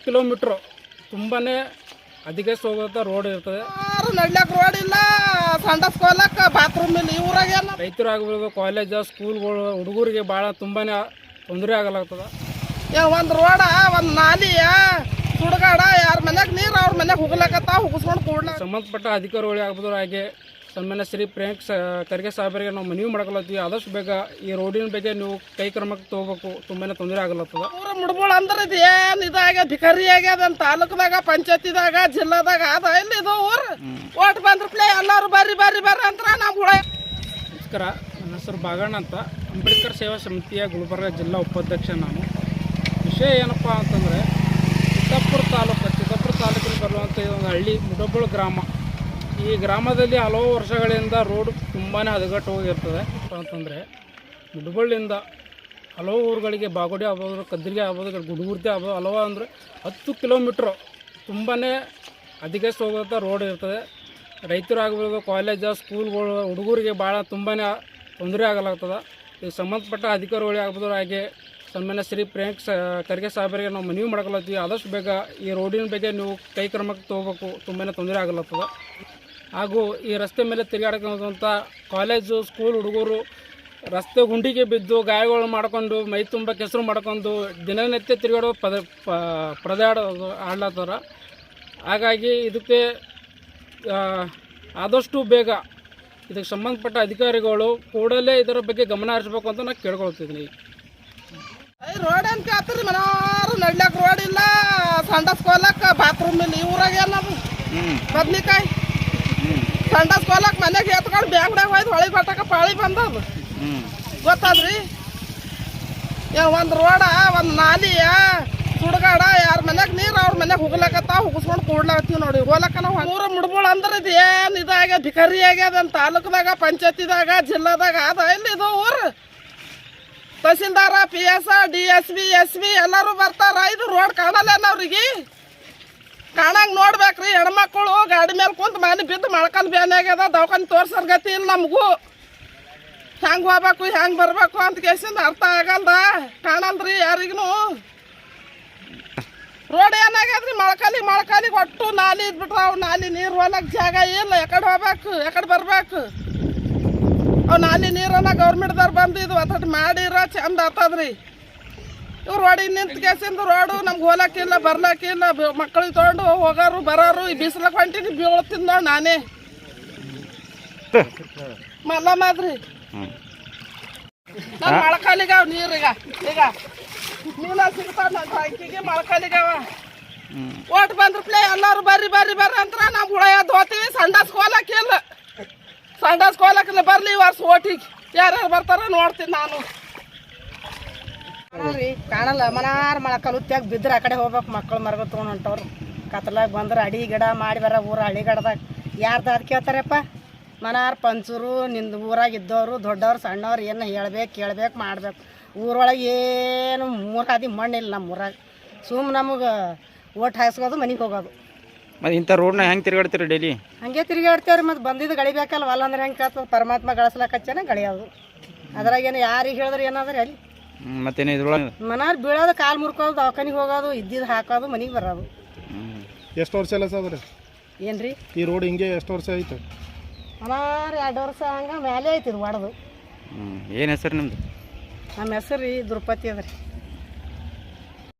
Kilometre ತುಂಬಾ ಅಧಿಕಷ್ಟು ಹೋಗುತ್ತಾ road ಇರ್ತದೆ. ನಡ್ಲಕ್ಕೆ ರೋಡ್ ಇಲ್ಲ, ಸಂಡಸ್ಕೋಲಕ್ಕೆ ಬಾತ್ರೂಮ್ ಇಲ್ಲ. ಈ ಊರಾಗ ರೈತರು ಆಗ್ಬೋದು, ಕಾಲೇಜ್ ಸ್ಕೂಲ್ಗಳು ಹುಡುಗರಿಗೆ ಭಾಳ ತುಂಬಾ ತೊಂದರೆ ಆಗಲಾಗ್ತದೆ. ಒಂದು ರೋಡ, ಒಂದು ನಾಲಿಯ ಸುಡುಗಾಡ, ಯಾರ ಮನ್ಯಾಗ ನೀರು ಅವ್ರ ಮನ್ಯಾಗ ಹೋಗ್ಲಕತ್ತ ಹುಗಿಸ್ಕೊಂಡು ಕೂಡ್ಲ. ಸಂಬಂಧಪಟ್ಟ ಅಧಿಕಾರಿಗಳು ಆಗ್ಬೋದು, ಹಾಗೆ ಸನ್ಮಾನ್ಯ ಶ್ರೀ ಪ್ರಿಯಾಂಕ್ ಖರ್ಗೆ ಸಾಹೇಬರಿಗೆ ನಾವು ಮನವಿ ಮಾಡ್ಕೊಳತ್ತೀವಿ. ಆದಷ್ಟು ಬೇಗ ಈ ರೋಡಿನ ಬಗ್ಗೆ ನೀವು ಕೈ ಕ್ರಮಕ್ಕೆ ತಗೋಬೇಕು. ತುಂಬಾ ತೊಂದರೆ ಆಗಲತ್ತದ. ಊರ ಮುಡ್ಬೋಳು ಅಂದ್ರೆ ಇದು ಏನು ಇದಾಗ ಭಿಕಾರಿ ಆಗ್ಯದ. ತಾಲೂಕದಾಗ, ಪಂಚಾಯತಿದಾಗ, ಜಿಲ್ಲಾದಾಗ ಅದ ಇಲ್ಲಿ ಇದು ಊರು. ಓಟ್ ಬಂದ್ರಪ್ಲೆ ಎಲ್ಲರೂ ಬರ್ರಿ ಬರ್ರಿ ಬರ್ರಿ ಅಂತ ನಾವು ಹುಳ. ನಮಸ್ಕಾರ, ನನ್ನ ಹೆಸರು ಬಾಗಣ್ಣ ಅಂತ, ಅಂಬೇಡ್ಕರ್ ಸೇವಾ ಸಮಿತಿಯ ಗುಲ್ಬರ್ಗ ಜಿಲ್ಲಾ ಉಪಾಧ್ಯಕ್ಷ ನಾನು. ವಿಷಯ ಏನಪ್ಪ ಅಂತಂದರೆ, ಚಿತ್ತಾಪುರ ತಾಲೂಕಿನಲ್ಲಿ ಬರುವಂಥ ಒಂದು ಹಳ್ಳಿ ಮುಡಬೋಳು ಗ್ರಾಮ. ಈ ಗ್ರಾಮದಲ್ಲಿ ಹಲವು ವರ್ಷಗಳಿಂದ ರೋಡ್ ತುಂಬಾ ಹದಗೆಟ್ಟು ಹೋಗಿರ್ತದೆ. ಅಂತಂದರೆ ಮುಡಬೋಳಿಂದ ಹಲವು ಊರುಗಳಿಗೆ ಬಾಗೋಡಿ ಆಗ್ಬೋದು, ಕದ್ರಿಗೆ ಆಗ್ಬೋದು, ಗುಡುಗುರ್ತಿ ಆಗ್ಬೋದು, ಹಲವು ಅಂದರೆ 10 ಕಿಲೋಮೀಟ್ರು ತುಂಬಾ ಅಧಿಕಷ್ಟು ಹೋಗುತ್ತಾ ರೋಡ್ ಇರ್ತದೆ. ರೈತರು ಆಗ್ಬೋದು, ಕಾಲೇಜ್ ಸ್ಕೂಲ್ಗಳು ಹುಡುಗರಿಗೆ ಭಾಳ ತುಂಬಾ ತೊಂದರೆ ಆಗಲಾಗ್ತದೆ. ಈ ಸಂಬಂಧಪಟ್ಟ ಅಧಿಕಾರಿಗಳು ಆಗ್ಬೋದು, ಹಾಗೆ ಸನ್ಮಾನ್ಯ ಶ್ರೀ ಪ್ರಿಯಾಂಕ್ ಖರ್ಗೆ ಸಾಹೇಬರಿಗೆ ನಾವು ಮನವಿ ಮಾಡ್ಕೊಳತ್ತೀವಿ. ಆದಷ್ಟು ಬೇಗ ಈ ರೋಡಿನ ಬಗ್ಗೆ ನೀವು ಕೈ ಕ್ರಮಕ್ಕೆ ತಗೋಬೇಕು. ತುಂಬಾ ತೊಂದರೆ ಆಗಲತ್ತದ. ಹಾಗೂ ಈ ರಸ್ತೆ ಮೇಲೆ ತಿರುಗಾಡ್ಕೊಂತ ಕಾಲೇಜು ಸ್ಕೂಲ್ ಹುಡುಗರು ರಸ್ತೆ ಗುಂಡಿಗೆ ಬಿದ್ದು ಗಾಯಗಳು ಮಾಡ್ಕೊಂಡು ಮೈ ತುಂಬ ಕೆಸರು ಮಾಡ್ಕೊಂಡು ದಿನನಿತ್ಯ ತಿರುಗಾಡೋ ಆಡ್ಲತ್ತಾರ. ಹಾಗಾಗಿ ಇದಕ್ಕೆ ಆದಷ್ಟು ಬೇಗ ಇದಕ್ಕೆ ಸಂಬಂಧಪಟ್ಟ ಅಧಿಕಾರಿಗಳು ಕೂಡಲೇ ಇದರ ಬಗ್ಗೆ ಗಮನ ಹರಿಸಬೇಕು ಅಂತ ನಾನು ಕೇಳ್ಕೊಳ್ತಿದ್ದೀನಿ. ರೋಡ್ ಏನು ಕೇಳ್ತೀರಿ, ಮನಾರು ನಡ್ಲಕ್ಕೆ ರೋಡ್ ಇಲ್ಲ, ಸಂಡಸ್ಕೋಲಕ್ಕೆ ಬಾತ್ರೂಮ್ ಇಲ್ಲ. ಈ ಊರಾಗ ಏನದು ಬದ್ನಿಕಾಯಿ ಸಂಡಸ್ಕೋಲಕ್ಕೆ ಮನೆಗೆ ಎತ್ಕೊಂಡು ಬ್ಯಾಂಗ್ದಾಗ ಹೋಯ್ತು ಹೊಳಿ ಬಟ್ಟಕ್ಕೆ ಪಾಳಿ ಬಂದದು ಗೊತ್ತಾದ್ರಿ. ಒಂದು ರೋಡ, ಒಂದು ನಾಲಿಯ ಸುಡುಗಾಡ, ಯಾರ ಮನ್ಯಾಗ ನೀರು ಅವ್ರ ಮನ್ಯಾಗ ಹೋಗ್ಲಕತ್ತ ಹುಗಿಸ್ಕೊಂಡು ಕೂಡ್ಲಾಕತ್ತೀವಿ ನೋಡಿ. ಹೋಲಕ್ಕ ನಾವು ಊರ ಮುಡ್ಬೋಳು ಅಂದ್ರೆ ಇದು ಏನು ಇದಾಗ ಭಿಕಾರಿ ಆಗ್ಯದ. ತಾಲೂಕದಾಗ, ಪಂಚಾಯತಿದಾಗ, ಜಿಲ್ಲಾದಾಗ ಅದ ಇಲ್ಲಿ ಇದು ಊರು. ತಹಸೀಲ್ದಾರ, PS, DSP, SP ಎಲ್ಲರೂ ಬರ್ತಾರ. ಇದು ರೋಡ್ ಕಾಣಲ್ಲ ಅವ್ರಿಗೆ. ಕಾಣಂಗೆ ನೋಡ್ಬೇಕ್ರಿ. ಹೆಣ್ಮಕ್ಳು ಗಾಡಿ ಮೇಲೆ ಕುಂತು ಮನೆ ಬಿದ್ದು ಮೊಳ್ಕಲ್ ಬ್ಯಾನ್ ಆಗ್ಯದ. ದವಾಖಾನೆ ತೋರ್ಸೋರ್ ಗತಿ ಇಲ್ಲ ನಮಗೂ. ಹೆಂಗೆ ಹೋಗ್ಬೇಕು, ಹೆಂಗೆ ಬರ್ಬೇಕು ಅಂತ ಕೇಸಿಂದ ಅರ್ಥ ಆಗಲ್ದ. ಕಾಣಲ್ರಿ ಯಾರಿಗೂ. ರೋಡ್ ಏನಾಗ್ಯದ್ರಿ, ಮೊಳ್ಕಾಲಿಗೆ ಒಟ್ಟು ನಾಲಿ ಇದ್ಬಿಟ್ರೆ ಅವು ನಾಲಿ ನೀರು ಹೋಲಕ್ಕೆ ಜಾಗ ಇಲ್ಲ. ಎಕಡೆ ಹೋಗ್ಬೇಕು, ಎಕಡೆ ಬರ್ಬೇಕು. ಅವು ನಾಲಿ ನೀರನ್ನ ಗೌರ್ಮೆಂಟ್ದವ್ರು ಬಂದು ಇದು ಒತ್ತಡ ಮಾಡಿರೋ ಚಂದ ಆತದ್ರಿ. ಇವ್ರು ರೋಡಿಗೆ ನಿಂತ ಕೇಸಿಂದ ರೋಡು ನಮ್ಗೆ ಹೋಲಕ್ಕಿಲ್ಲ, ಬರ್ಲಕ್ಕಿಲ್ಲ. ಮಕ್ಕಳಿಗೆ ತೊಗೊಂಡು ಹೋಗೋರು ಬರೋರು. ಈ ಬಿಸಿಲಕ್ಕೆ ಹೊಂಟಿನಿ, ಬೀಳ್ತೀನಿ ನೋಡಿ ನಾನೇ ಮಲ್ಲಮ್ಮದ್ರಿ. ನಾನು ಮೊಳಕಾಲಿಗಾವ ನೀರೀಗ ಈಗ ನೀನ ಸಿಗ್ತಾವ ನನ್ನ ಟ್ಯಾಂಕಿಗೆ ಮೊಳಕಾಲಿಗಾವ. ಓಟ್ ಬಂದ್ರಪ್ಲೆ ಎಲ್ಲರೂ ಬರ್ರಿ ಬರ್ರಿ ಬರ್ರಿ ಅಂತ ನಾವು ಹುಳ ಎದ್ದು ಹೋಗ್ತೀವಿ. ಸಂಡಸ್ಕೋಲಕ್ಕಿಲ್ಲ, ಸಂಡಸ್ಕೋಲಕ್ಕಿಲ್ಲ. ಬರ್ಲಿ ಈ ವರ್ಷ ಓಟಿಗೆ ಯಾರ್ಯಾರು ಬರ್ತಾರ ನೋಡ್ತೀನಿ ನಾನು. ರೀ ಕಾಣಲ್ಲ, ಮನಾರು ಮೊಳಕಾಲು ಉತ್ಯಾಗ ಬಿದ್ರೆ ಆ ಕಡೆ ಹೋಗ್ಬೇಕು. ಮಕ್ಕಳು ಮರಗ ತೊಗೊಂಡು ಹೊಂಟವ್ರು. ಕತ್ಲಾಗ ಬಂದ್ರೆ ಅಡಿ ಗಿಡ ಮಾಡಿ ಬರ ಊರು ಹಳ್ಳಿಗಡ್ದಾಗ ಯಾರ್ದು ಅದು ಕೇಳ್ತಾರಪ್ಪ. ಮನಾರು ಪಂಚೂರು ನಿಂದು ಊರಾಗ ಇದ್ದವರು ದೊಡ್ಡವ್ರು ಸಣ್ಣವ್ರು ಏನು ಹೇಳ್ಬೇಕು ಕೇಳ್ಬೇಕು ಮಾಡ್ಬೇಕು. ಊರೊಳಗೆ ಏನು ಮೂರು ಹಾದಿ ಮಣ್ಣಿಲ್ಲ ನಮ್ಮ ಊರಾಗ. ಸುಮ್ಮನೆ ನಮಗೆ ಓಟ್ ಹಾಯಿಸ್ಕೋದು, ಮನೆಗೆ ಹೋಗೋದು. ಮತ್ತು ಇಂಥ ರೋಡ್ನ ಹೆಂಗೆ ತಿರುಗಾಡ್ತೀರಿ ಡೈಲಿ? ಹಾಗೆ ತಿರುಗಾಡ್ತೇವ್ರಿ. ಮತ್ತು ಬಂದಿದ್ದು ಗಳಿಬೇಕಲ್ಲ, ವಲ್ಲ ಅಂದ್ರೆ ಹೆಂಗೆ ಕೇಳ್ತದೆ. ಪರಮಾತ್ಮ ಗಳಿಸ್ಲಕ್ಕಚ್ಚೇನೆ ಗಳಿಯೋದು. ಅದ್ರಾಗೇನು ಯಾರಿಗೆ ಹೇಳಿದ್ರೆ ಏನಾದ್ರೆ ಅಲ್ಲಿ ಮತ್ತೇನು ಇದ್ರೊಳಗೆ ಮನಾರು ಬೀಳೋದು, ಕಾಲು ಮುರ್ಕೋದು, ದವಾಖಾನಿಗೆ ಹೋಗೋದು, ಇದ್ದಿದ್ದು ಹಾಕೋದು, ಮನೆಗೆ ಬರೋದು. ಎಷ್ಟು ವರ್ಷ ಎಲ್ಲ ಸಾದ್ರೆ ಏನು ರೀ ಈ ರೋಡ್ ಹಿಂಗೆ ಎಷ್ಟು ವರ್ಷ ಆಯಿತು? ಮನಾರು 2 ವರ್ಷ ಹಂಗೆ ಮೇಲೆ ಐತಿ ಇದು ಒಡೆದು. ಏನು ಹೆಸರು ನಿಮ್ಮದು? ನಮ್ಮ ಹೆಸರು ರೀ ದ್ರೌಪದಿ ಅದ ರೀ.